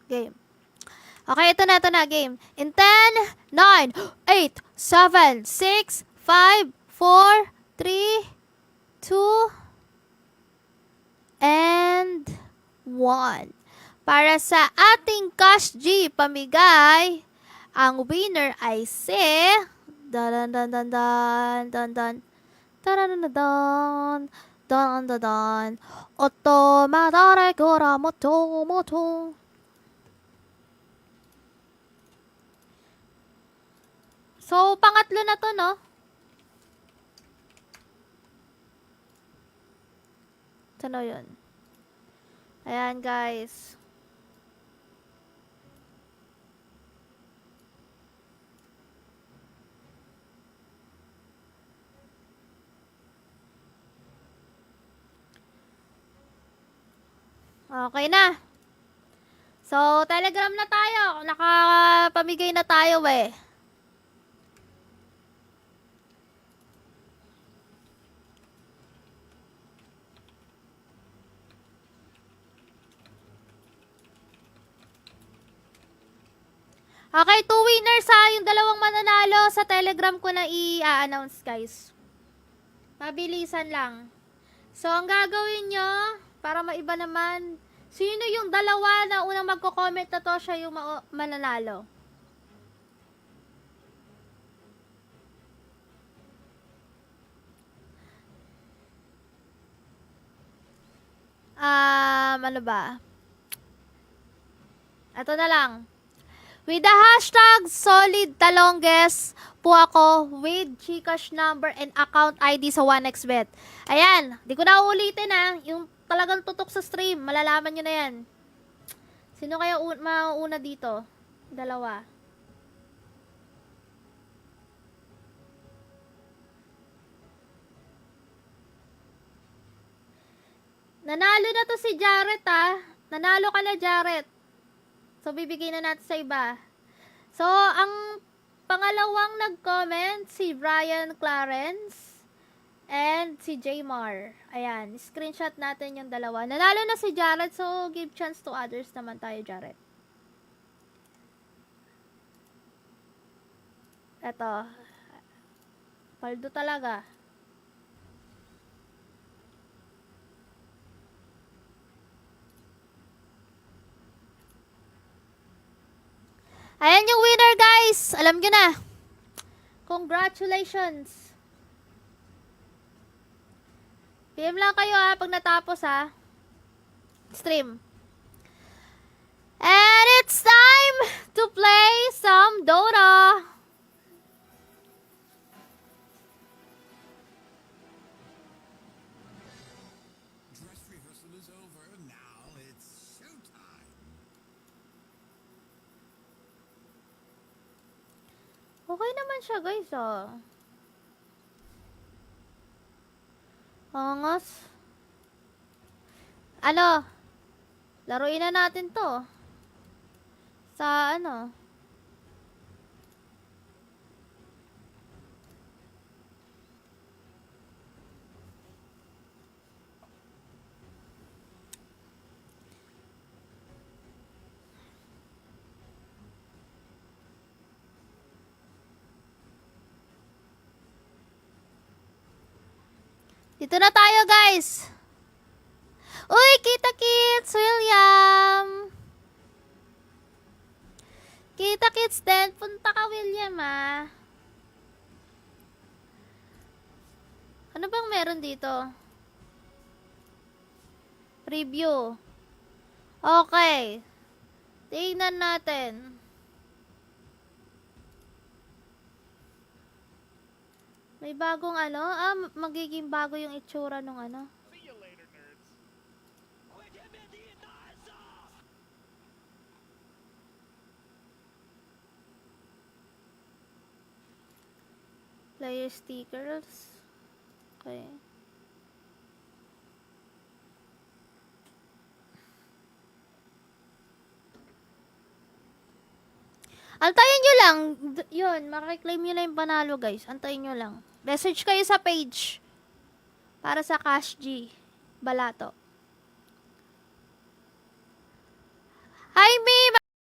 Game. Okay, ito na, game. In 10, 9, 8, 7, 6, 5, 4, 3, 2, and 1. Para sa ating Cash G pamigay, ang winner ay si dan dan dan dan dan dan dan dan dan dan dan otomadare kura moto moto. So, pangatlo na to, no? Ano yun? Ayan, guys. Okay na. So, Telegram na tayo. Nakapamigay na tayo eh. Okay, 2 winners ha. Yung dalawang mananalo sa Telegram ko na i-announce, guys. Mabilisan lang. So, ang gagawin nyo, para maiba naman, sino yung dalawa na unang magko-comment na to, siya yung mananalo. Ano ba? Ito na lang. With the hashtag SolidTalongges po ako with Gcash number and account ID sa 1xBet. Ayan, di ko na uulitin ha. Yung talagang tutok sa stream, malalaman nyo na yan. Sino kaya mauna dito? Dalawa. Nanalo na to si Jared ha. Nanalo ka na, Jared. So, bibigay na natin sa iba. So, ang pangalawang nag-comment, si Brian Clarence and si Jaymar. Ayan, screenshot natin yung dalawa. Nanalo na si Jared, so give chance to others naman tayo, Jared. Eto. Paldo talaga. Ayan yung winner, guys. Alam nyo na. Congratulations. PM lang kayo ha pag natapos ha. Stream. And it's time to play some Dota. Dress rehearsal is over. Now it's showtime. Okay naman siya, guys, oh. Angas. Ano? Laruin na natin to. Sa ano? Dito na tayo, guys. Uy, kita-kits, William. Kita-kits din. Punta ka, William, ah. Ano bang meron dito? Preview. Okay. Tingnan natin. May bagong ano? Magiging bago yung itsura nung ano. See you later, nerds. Player stickers. Okay. Antayin nyo lang. Yun, makiklaim nyo na yung panalo, guys. Antayin nyo lang. Message kayo sa page. Para sa Cash G. Balato.